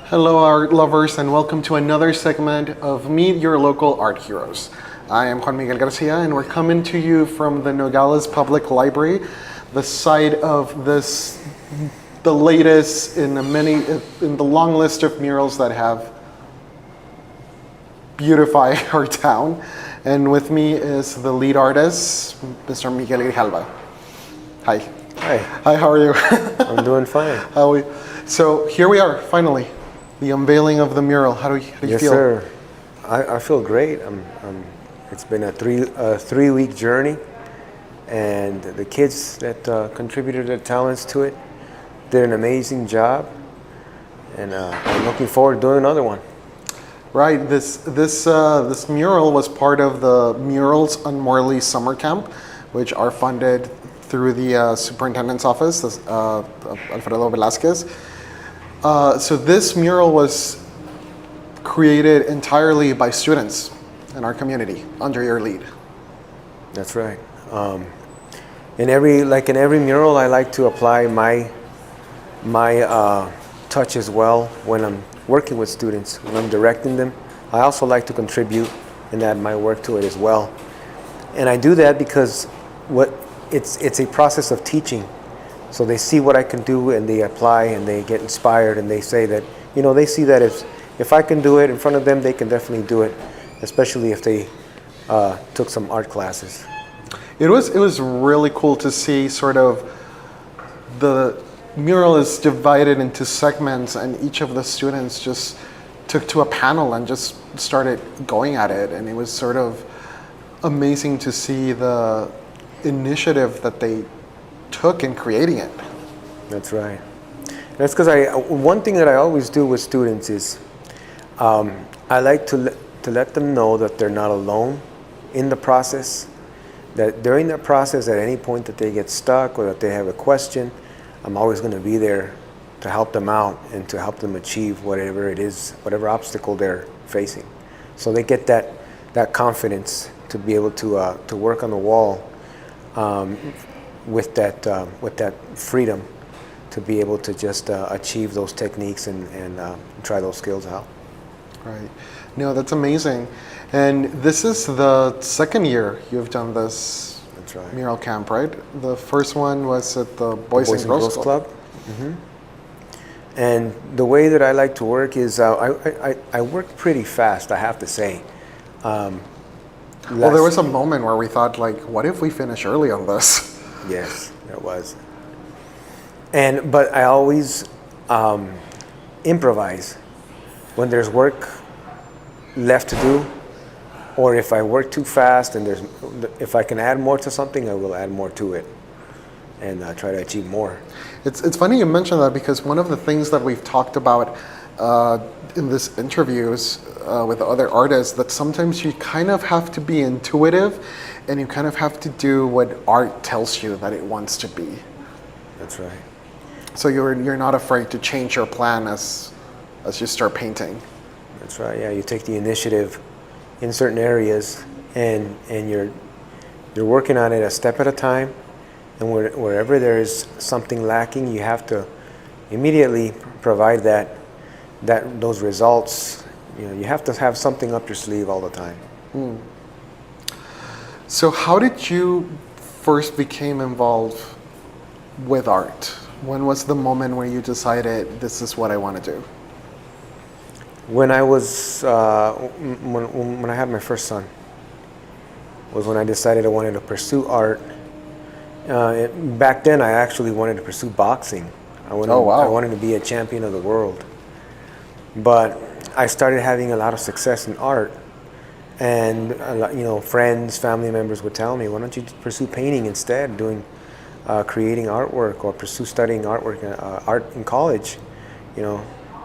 Hello, art lovers, and welcome to another segment of Meet Your Local Art Heroes. I am Juan Miguel Garcia, and we're coming to you from the Nogales Public Library, the site of the latest in the long list of murals that have beautified our town. And with me is the lead artist, Mr. Miguel Grijalva. Hi. Hi. Hi, how are you? I'm doing fine. So here we are, finally. The unveiling of the mural. How do you feel? Yes, sir. I feel great. It's been a three-week journey, and the kids that contributed their talents to it did an amazing job, and I'm looking forward to doing another one. Right. This mural was part of the Murals on Morley Summer Camp, which are funded through the superintendent's office, Alfredo Velasquez. So this mural was created entirely by students in our community under your lead. That's right. In every mural, I like to apply my touch as well when I'm working with students, when I'm directing them. I also like to contribute and add my work to it as well. And I do that because it's a process of teaching. So they see what I can do and they apply and they get inspired and they say that, they see that if I can do it in front of them, they can definitely do it, especially if they took some art classes. It was really cool to see sort of the mural is divided into segments and each of the students just took to a panel and just started going at it. And it was sort of amazing to see the initiative that they took in creating it. That's right. That's because one thing that I always do with students is I like to let them know that they're not alone in the process, that during that process at any point that they get stuck or that they have a question, I'm always going to be there to help them out and to help them achieve whatever it is, whatever obstacle they're facing. So they get that confidence to be able to work on the wall with that freedom to be able to just achieve those techniques and try those skills out. Right. No, that's amazing. And this is the second year you've done this. That's right. Mural camp, right? The first one was at the Boys and Girls Club. Mm-hmm. And the way that I like to work is I work pretty fast, I have to say. Well, there was a moment where we thought, like, what if we finish early on this? Yes, there was. But I always improvise when there's work left to do, or if I work too fast and if I can add more to something, I will add more to it and try to achieve more. It's funny you mention that because one of the things that we've talked about in this interviews with other artists, that sometimes you kind of have to be intuitive and you kind of have to do what art tells you that it wants to be. That's right. So you're not afraid to change your plan as you start painting. That's right. Yeah, you take the initiative in certain areas and you're working on it a step at a time. And wherever there is something lacking, you have to immediately provide those results. You have to have something up your sleeve all the time. Mm. So how did you first become involved with art? When was the moment where you decided this is what I want to do? When I was when I had my first son was when I decided I wanted to pursue art. Back then, I actually wanted to pursue boxing. I wanted to be a champion of the world. But I started having a lot of success in art. And friends, family members would tell me, why don't you pursue painting instead, creating artwork, or pursue studying art in college.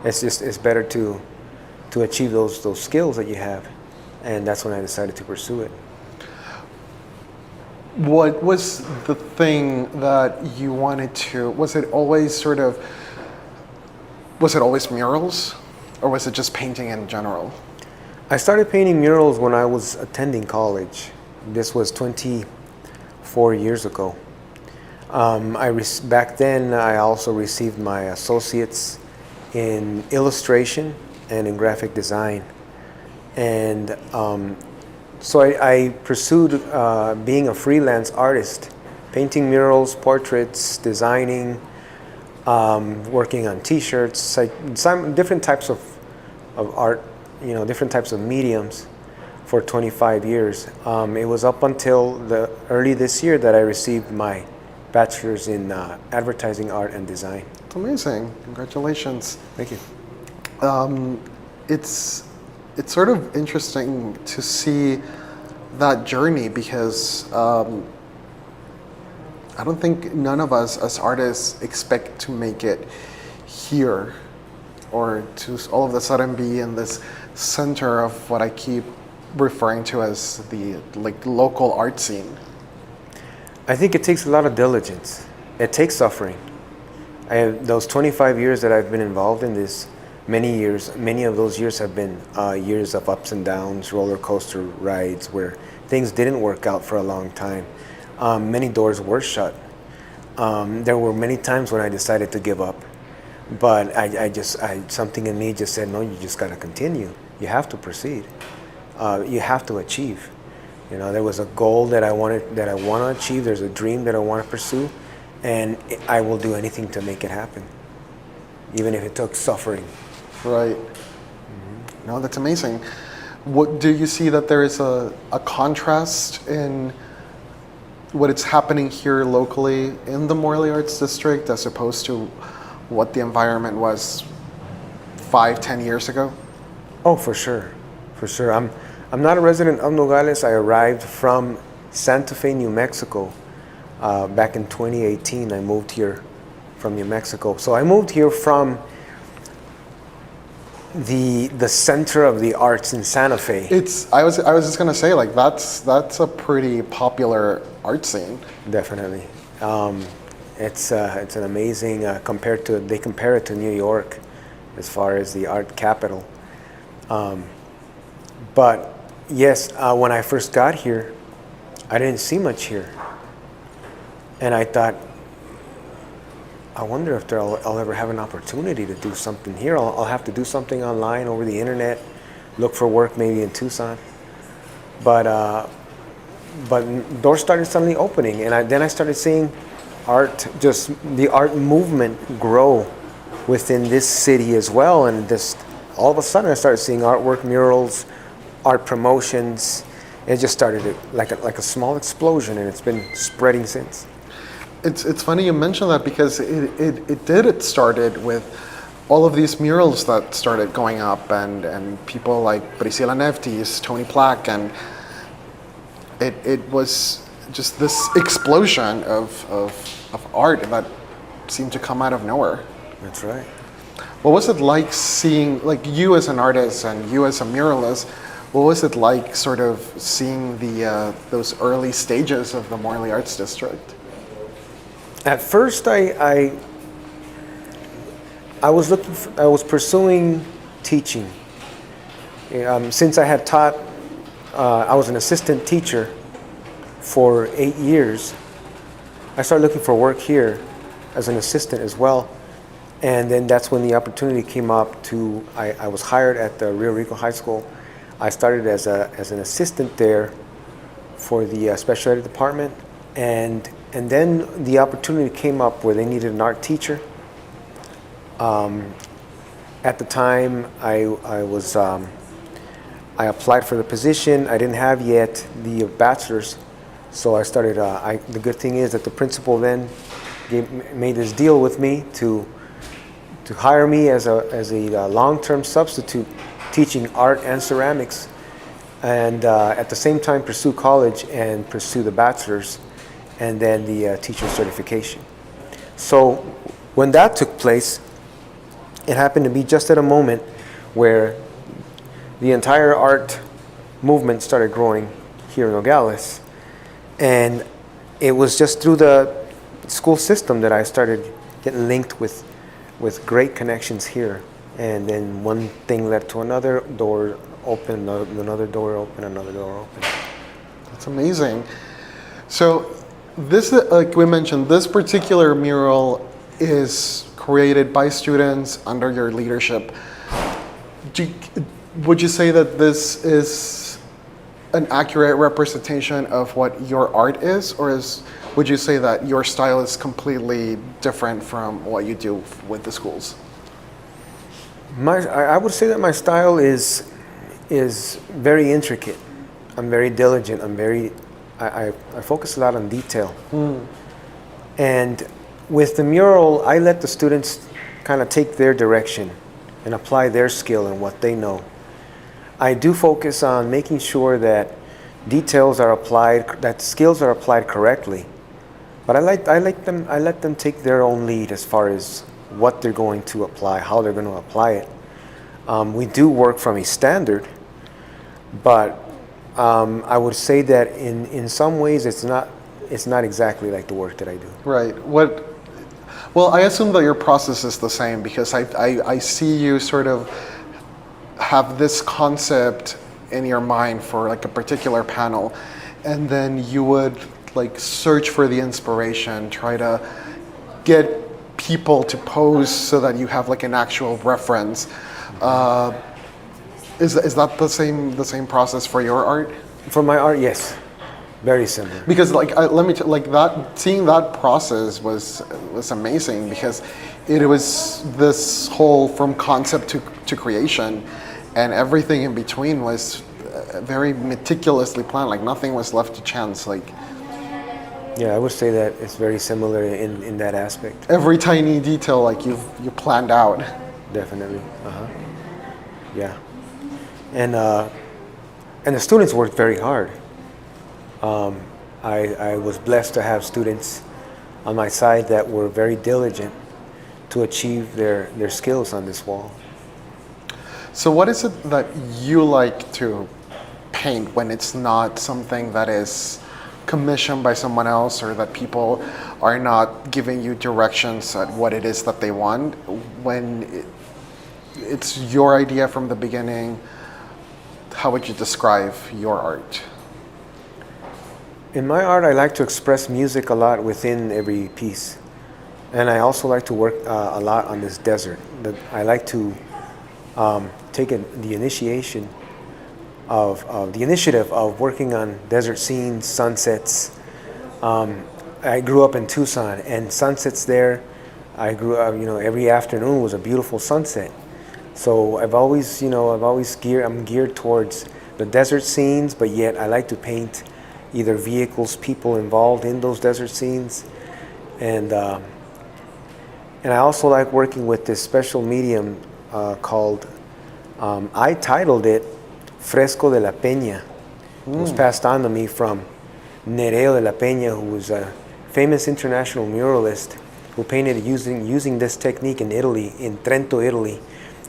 It's better to achieve those skills that you have. And that's when I decided to pursue it. What was the thing that you wanted to, was it always murals, or was it just painting in general? I started painting murals when I was attending college. This was 24 years ago. Back then, I also received my associates in illustration and in graphic design. And so I pursued being a freelance artist, painting murals, portraits, designing, working on T-shirts, like some different types of art, different types of mediums for 25 years. It was up until early this year that I received my bachelor's in advertising, art, and design. It's amazing. Congratulations. Thank you. It's sort of interesting to see that journey because I don't think none of us as artists expect to make it here or to all of a sudden be in this center of what I keep referring to as the local art scene. I think it takes a lot of diligence. It takes suffering. Those 25 years that I've been involved in this, many of those years have been years of ups and downs, roller coaster rides where things didn't work out for a long time. Many doors were shut. There were many times when I decided to give up, but something in me just said, no, you just got to continue. You have to proceed. You have to achieve. There was a goal that I want to achieve. There's a dream that I want to pursue, and I will do anything to make it happen, even if it took suffering. Right. Mm-hmm. No, that's amazing. What do you see that there is a contrast in what is happening here locally in the Morley Arts District as opposed to what the environment was 5-10 years ago? Oh, for sure. I'm not a resident of Nogales. I arrived from Santa Fe, New Mexico, back in 2018. I moved here from New Mexico. So I moved here from the center of the arts in Santa Fe. I was just gonna say, like, that's a pretty popular art scene. Definitely. It's an amazing they compare it to New York as far as the art capital. But yes, when I first got here, I didn't see much here, and I thought, I wonder if I'll ever have an opportunity to do something here. I'll have to do something online over the internet, look for work maybe in Tucson. But doors started suddenly opening, and then I started seeing the art movement grow within this city as well. And all of a sudden I started seeing artwork, murals, art promotions. It just started like a small explosion, and it's been spreading since. It's funny you mention that because it started with all of these murals that started going up and people like Priscilla Neftis, Tony Plack, and it was just this explosion of art that seemed to come out of nowhere. That's right. What was it like seeing, like, you as an artist and you as a muralist, what was it like sort of seeing those early stages of the Morley Arts District? At first, I was pursuing teaching. Since I had taught, I was an assistant teacher for 8 years. I started looking for work here as an assistant as well, and then that's when the opportunity came up I was hired at the Rio Rico High School. I started as an assistant there for the special ed department, and then the opportunity came up where they needed an art teacher. At the time, I applied for the position. I didn't have yet the bachelor's, so I started. The good thing is that the principal then made this deal with me to hire me as a long-term substitute teaching art and ceramics, and at the same time pursue college and pursue the bachelor's and then the teacher certification. So when that took place, it happened to be just at a moment where the entire art movement started growing here in Nogales, and it was just through the school system that I started getting linked with great connections here. And then one thing led to another, door open, another door open, another door open. That's amazing. So this, like we mentioned, this particular mural is created by students under your leadership. Do, would you say that this is an accurate representation of what your art is, or would you say that your style is completely different from what you do with the schools? I would say that my style is very intricate. I'm very diligent. I focus a lot on detail. And with the mural, I let the students kind of take their direction and apply their skill and what they know. I do focus on making sure that details are applied, that skills are applied correctly. But I let them take their own lead as far as what they're going to apply, how they're going to apply it. We do work from a standard, but I would say that in some ways it's not exactly like the work that I do. Right. Well, I assume that your process is the same, because I see you sort of have this concept in your mind for like a particular panel, and then you would like search for the inspiration, try to get people to pose so that you have like an actual reference. Is that the same process for your art? For my art, yes, very similar. Because let me like that, seeing that process was amazing, because it was this whole from concept to creation, and everything in between was very meticulously planned. Like nothing was left to chance. Like, yeah, I would say that it's very similar in that aspect. every tiny detail, like you planned out. Definitely. Yeah. And the students worked very hard. I was blessed to have students on my side that were very diligent to achieve their skills on this wall. So what is it that you like to paint when it's not something that is commissioned by someone else, or that people are not giving you directions at what it is that they want? When it's your idea from the beginning, how would you describe your art? In my art, I like to express music a lot within every piece. And I also like to work a lot on this desert. I like to take the initiative of working on desert scenes, sunsets. I grew up in Tucson, and sunsets there, I grew up, every afternoon was a beautiful sunset. So I'm geared towards the desert scenes, but yet I like to paint either vehicles, people involved in those desert scenes. And I also like working with this special medium called, I titled it Fresco de la Peña. It was passed on to me from Nereo de la Peña, who was a famous international muralist who painted using this technique in Italy, in Trento, Italy.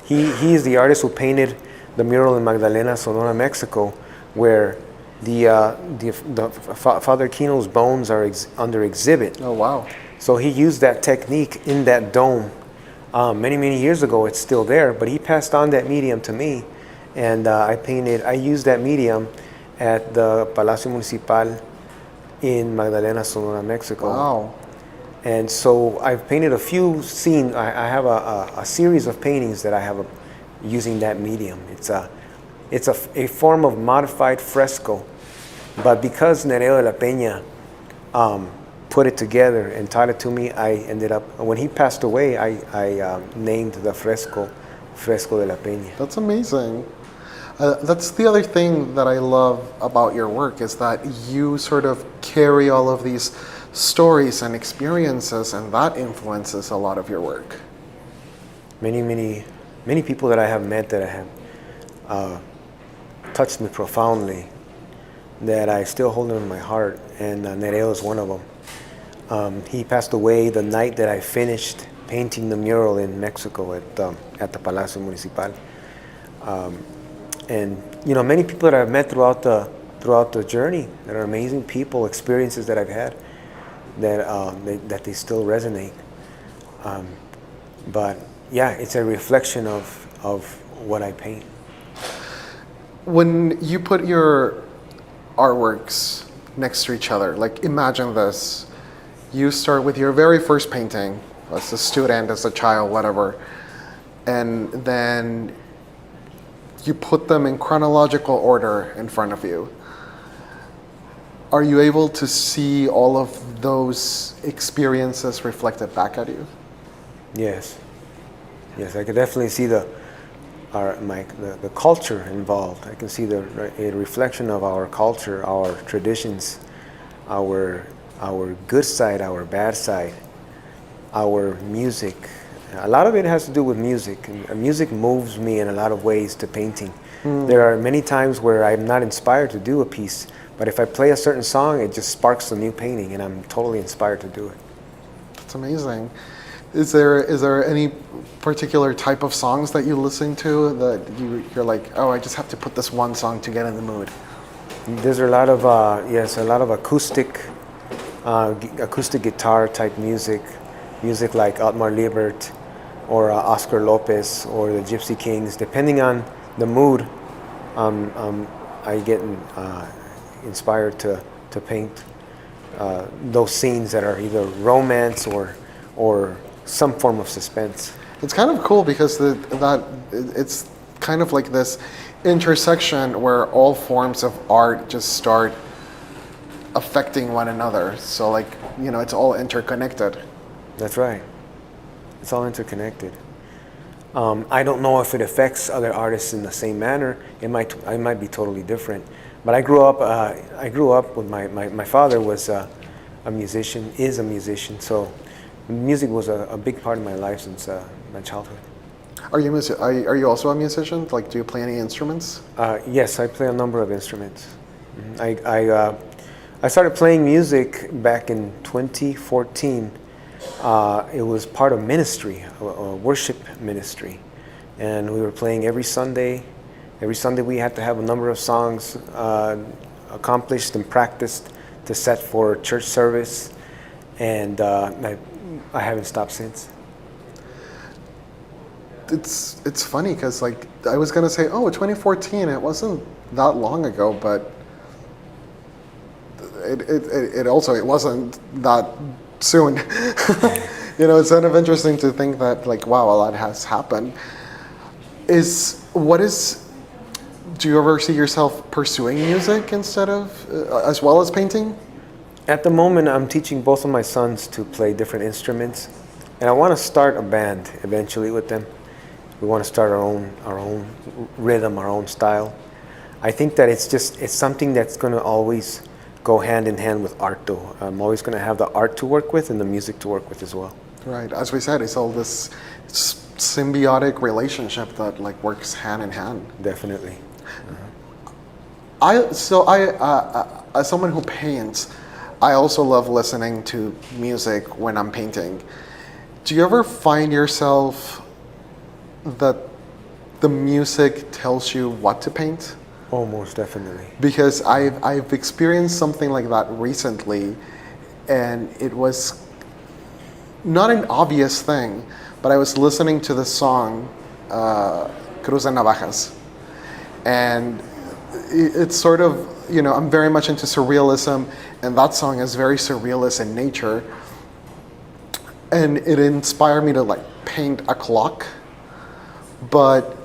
He is the artist who painted the mural in Magdalena, Sonora, Mexico, where the Father Kino's bones are under exhibit. Oh, wow. So he used that technique in that dome many years ago. It's still there, but he passed on that medium to me, and I used that medium at the Palacio Municipal in Magdalena, Sonora, Mexico. Wow. And so I've painted a few scenes. I have a series of paintings that I have using that medium. It's a form of modified fresco, but because Nereo de la Peña put it together and taught it to me, I ended up, when he passed away, I named the Fresco de la Peña. That's amazing. That's the other thing that I love about your work, is that you sort of carry all of these stories and experiences, and that influences a lot of your work. Many people that I have met that have touched me profoundly, that I still hold them in my heart, and Nereo is one of them. He passed away the night that I finished painting the mural in Mexico at the Palacio Municipal. And many people that I've met throughout the journey that are amazing people, experiences that I've had, that they still resonate. But yeah, it's a reflection of what I paint. When you put your artworks next to each other, like imagine this. You start with your very first painting as a student, as a child, whatever, and then you put them in chronological order in front of you, are you able to see all of those experiences reflected back at you? Yes. Yes, I could definitely see the culture involved. I can see a reflection of our culture, our traditions, our good side, our bad side, our music. A lot of it has to do with music. And music moves me in a lot of ways to painting. There are many times where I'm not inspired to do a piece, but if I play a certain song, it just sparks a new painting, and I'm totally inspired to do it. That's amazing. Is there any particular type of songs that you listen to that you're like, oh, I just have to put this one song to get in the mood? There's a lot of a lot of acoustic guitar type music like Otmar Liebert or Oscar Lopez or the Gypsy Kings. Depending on the mood, I get inspired to paint those scenes that are either romance or some form of suspense. It's kind of cool because it's kind of like this intersection where all forms of art just start affecting one another. So like, it's all interconnected. That's right. It's all interconnected. I don't know if it affects other artists in the same manner. It might be totally different. But I grew up with my father was a musician, is a musician. So music was a big part of my life since my childhood. Are you also a musician? Like, do you play any instruments? Yes, I play a number of instruments. I started playing music back in 2014. It was part of ministry, a worship ministry, and we were playing every Sunday. Every Sunday we had to have a number of songs accomplished and practiced to set for church service, and I haven't stopped since. It's funny because like I was gonna say, 2014. It wasn't that long ago, but it wasn't that soon. It's kind of interesting to think that like, wow, a lot has happened. Do you ever see yourself pursuing music instead of as well as painting? At the moment, I'm teaching both of my sons to play different instruments, and I want to start a band eventually with them. We want to start our own rhythm, our own style. I think that it's something that's going to always go hand in hand with art, though. I'm always going to have the art to work with and the music to work with as well. Right. As we said, it's all this symbiotic relationship that like works hand in hand. Definitely. As someone who paints, I also love listening to music when I'm painting. Do you ever find yourself that the music tells you what to paint? Oh, most definitely. Because I've experienced something like that recently, and it was not an obvious thing, but I was listening to the song Cruz de Navajas, and it's sort of, I'm very much into surrealism, and that song is very surrealist in nature, and it inspired me to like paint a clock, but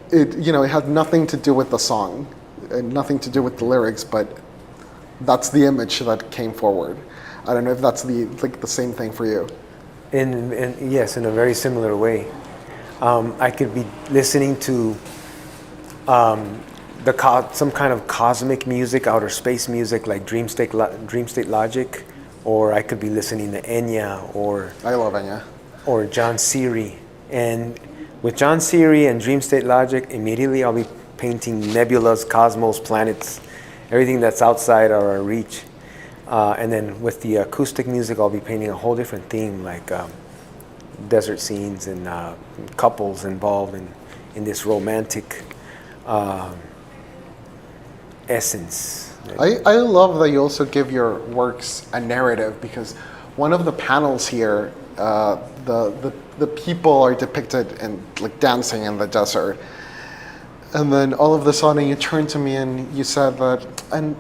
it had nothing to do with the song and nothing to do with the lyrics, but that's the image that came forward. I don't know if that's the same thing for you. Yes, in a very similar way. I could be listening to some kind of cosmic music, outer space music, like Dream State Logic, or I could be listening to Enya I love Enya. Or John Seary. And with John Seary and Dream State Logic, immediately I'll be painting nebulas, cosmos, planets, everything that's outside our reach. And then with the acoustic music, I'll be painting a whole different theme, like desert scenes and couples involved in this romantic essence. I love that you also give your works a narrative, because one of the panels here, the people are depicted in like dancing in the desert, and then all of a sudden you turned to me and you said that, and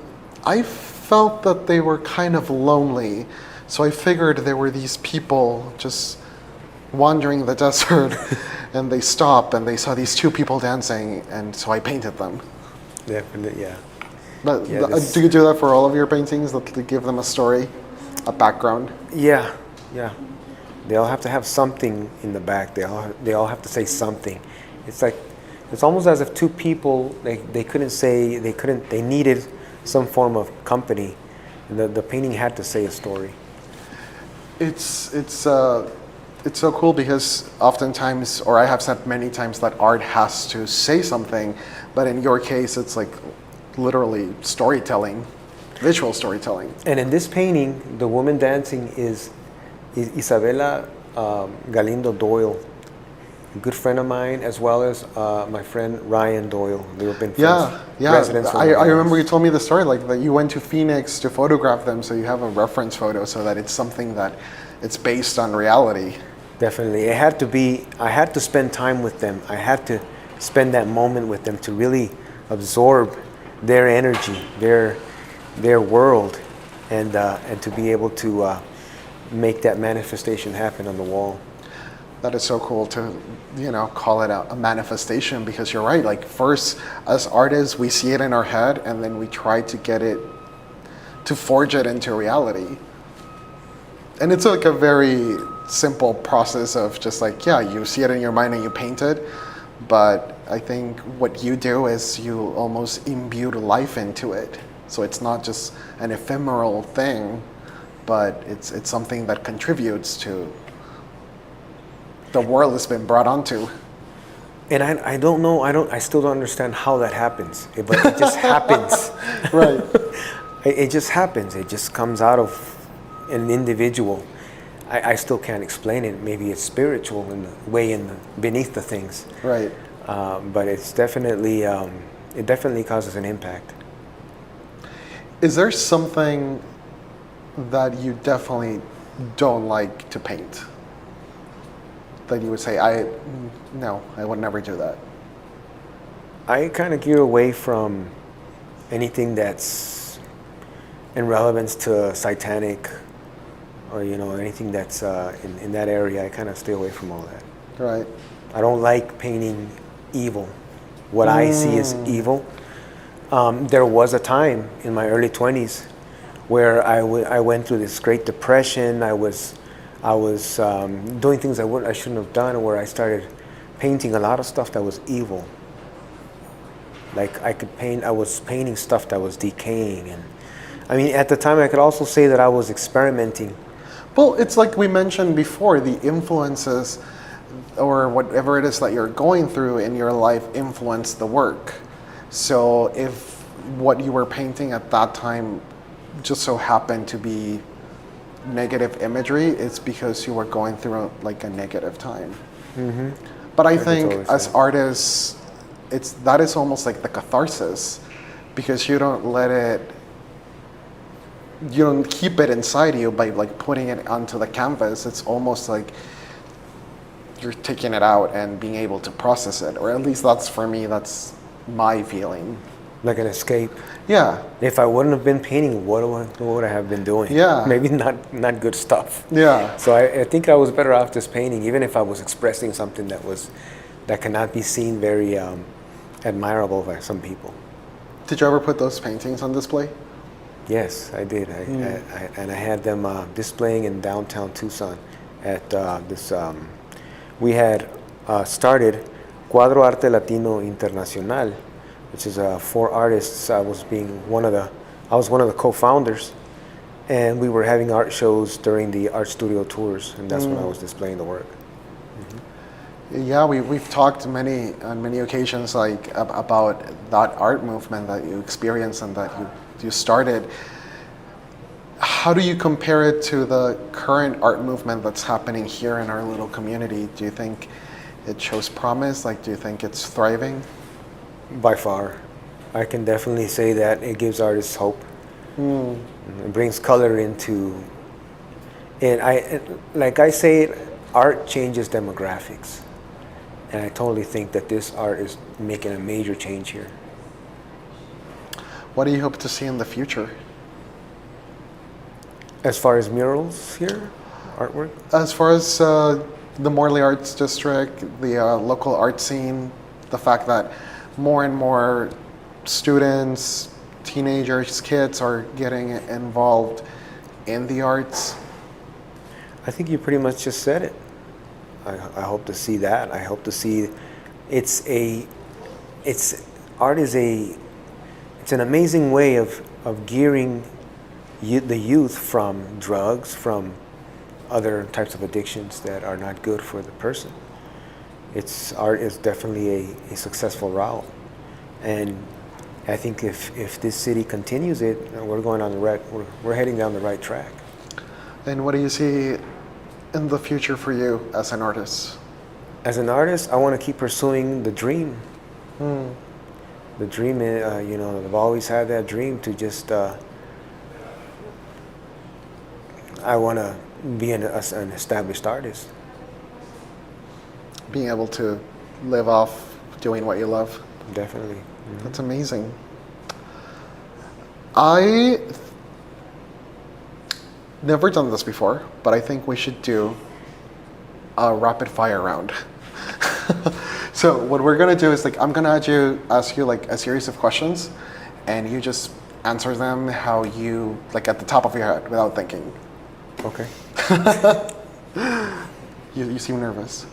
I felt that they were kind of lonely So I figured there were these people just wandering the desert, and they stopped and they saw these two people dancing, and so I painted them. Definitely, yeah. But Yeah, this- do you do that for all of your paintings? That to give them a story, a background? Yeah, yeah. They all have to have something in the back. They all have to say something. It's like it's almost as if two people they couldn't say they needed some form of company. The painting had to say a story. It's so cool because oftentimes, or I have said many times, that art has to say something, but in your case, it's like literally storytelling, visual storytelling. And in this painting, the woman dancing is Isabella Galindo Doyle, a good friend of mine, as well as my friend Ryan Doyle. They've been friends, Yeah. residents for I many remember you years. told me the story, like that you went to Phoenix to photograph them, so you have a reference photo, so that it's something that it's based on reality. Definitely, it had to be. I had to spend time with them. I had to spend that moment with them to really absorb their energy, their world, and to be able to make that manifestation happen on the wall. That is so cool to, call it a manifestation, because you're right. Like, first, as artists, we see it in our head, and then we try to get it, to forge it into reality. And it's like a very simple process of just like, yeah, you see it in your mind and you paint it. But I think what you do is you almost imbue life into it. So it's not just an ephemeral thing, but it's something that contributes to the world it's been brought onto. And I don't know. I still don't understand how that happens. But it just happens. Right. It just happens. It just comes out of an individual. I still can't explain it. Maybe it's spiritual in the way beneath the things. Right. But it's definitely it definitely causes an impact. Is there something that you definitely don't like to paint? That you would say, no, I would never do that. I kind of gear away from anything that's in relevance to satanic, or anything that's in that area. I kind of stay away from all that. Right. I don't like painting evil. What I see is evil. There was a time in my early 20s where I went through this Great Depression. I was doing things I shouldn't have done, where I started painting a lot of stuff that was evil. Like I was painting stuff that was decaying, and I mean, at the time I could also say that I was experimenting. Well, it's like we mentioned before, the influences or whatever it is that you're going through in your life influence the work. So if what you were painting at that time just so happened to be negative imagery, it's because you were going through like a negative time. Mm-hmm. But I think as artists, that is almost like the catharsis, because you don't keep it inside you by like putting it onto the canvas. It's almost like you're taking it out and being able to process it, or at least that's for me. That's my feeling. Like an escape. Yeah. If I wouldn't have been painting, what would I have been doing? Yeah. Maybe not good stuff. Yeah. So I think I was better off just painting, even if I was expressing something that cannot be seen very admirable by some people. Did you ever put those paintings on display? Yes, I did. I had them displaying in downtown Tucson at this. We had started Cuadro Arte Latino Internacional, which is 4 artists. I was one of the co-founders, and we were having art shows during the art studio tours, and that's when I was displaying the work. Yeah, we've talked on many occasions like about that art movement that you experienced and that you started. How do you compare it to the current art movement that's happening here in our little community? Do you think it shows promise? Like, do you think it's thriving? By far, I can definitely say that it gives artists hope. It brings color into, and like I say, art changes demographics. And I totally think that this art is making a major change here. What do you hope to see in the future? As far as murals here, artwork. As far as the Morley Arts District, the local art scene, the fact that more and more students, teenagers, kids are getting involved in the arts. I think you pretty much just said it. I hope to see that. I hope to see art is it's an amazing way of gearing the youth from drugs, from other types of addictions that are not good for the person. Art is definitely a successful route, and I think if this city continues it, we're going on the right. We're heading down the right track. And what do you see in the future for you as an artist? As an artist, I want to keep pursuing the dream. The dream, I've always had that dream to just. I want to be an established artist. Being able to live off doing what you love. Definitely. Mm-hmm. That's amazing. I never done this before, but I think we should do a rapid fire round. So what we're gonna do is I'm gonna ask you a series of questions, and you just answer them how you at the top of your head without thinking. Okay. You seem nervous.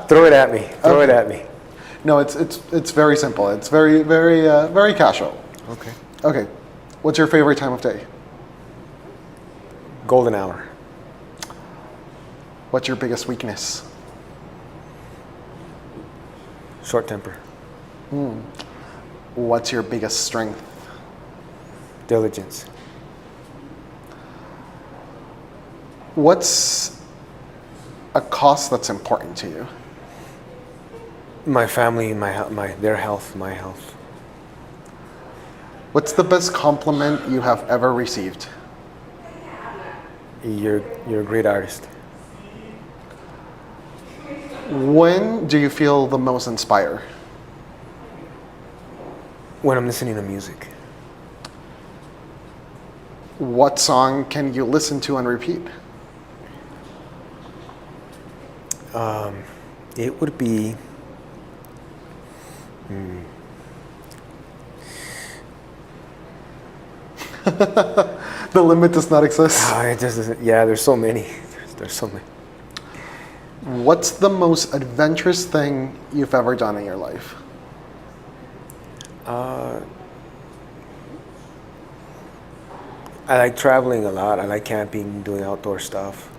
Throw it at me. Throw it at me. No, it's very simple. It's very casual. Okay. Okay. What's your favorite time of day? Golden hour. What's your biggest weakness? Short temper. What's your biggest strength? Diligence. What's a cause that's important to you? My family, their health, my health. What's the best compliment you have ever received? You're a great artist. When do you feel the most inspired? When I'm listening to music. What song can you listen to and repeat? It would be. The limit does not exist. It just doesn't. Yeah, there's so many. There's so many. What's the most adventurous thing you've ever done in your life? I like traveling a lot. I like camping, doing outdoor stuff.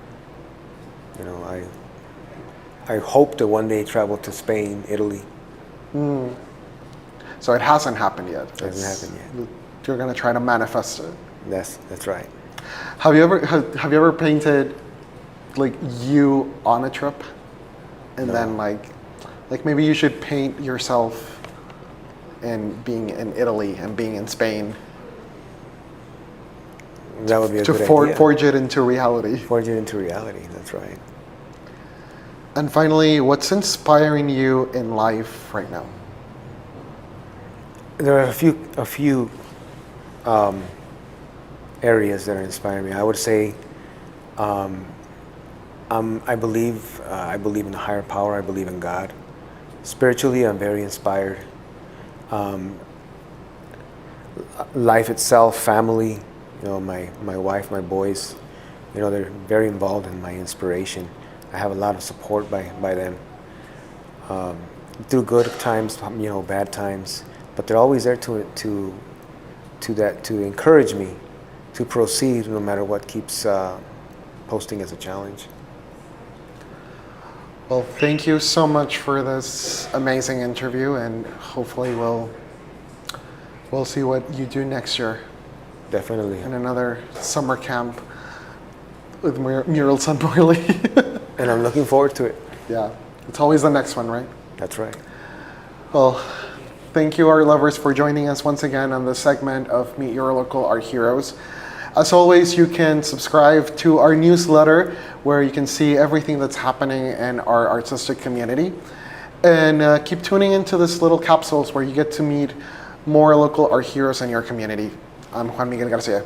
I hope to one day travel to Spain, Italy. So it hasn't happened yet. It hasn't happened yet. You're gonna try to manifest it. That's right. Have you ever painted you on a trip, and No. then maybe you should paint yourself and being in Italy and being in Spain That would be a to good idea. forge it into reality. Forge it into reality. That's right. And finally, what's inspiring you in life right now? There are a few areas that are inspiring me. I would say I believe in a higher power. I believe in God. Spiritually, I'm very inspired. Life itself, family, my wife, my boys, they're very involved in my inspiration. I have a lot of support by them through good times, bad times, but they're always there to encourage me to proceed no matter what keeps posting as a challenge. Well, thank you so much for this amazing interview, and hopefully we'll see what you do next year Definitely. in another summer camp with Murals on Morley. And I'm looking forward to it. Yeah, it's always the next one, right? That's right. Well, thank you, art lovers, for joining us once again on this segment of Meet Your Local Art Heroes. As always, you can subscribe to our newsletter where you can see everything that's happening in our artistic community. And keep tuning into this little capsules where you get to meet more local art heroes in your community. I'm Juan Miguel Garcia.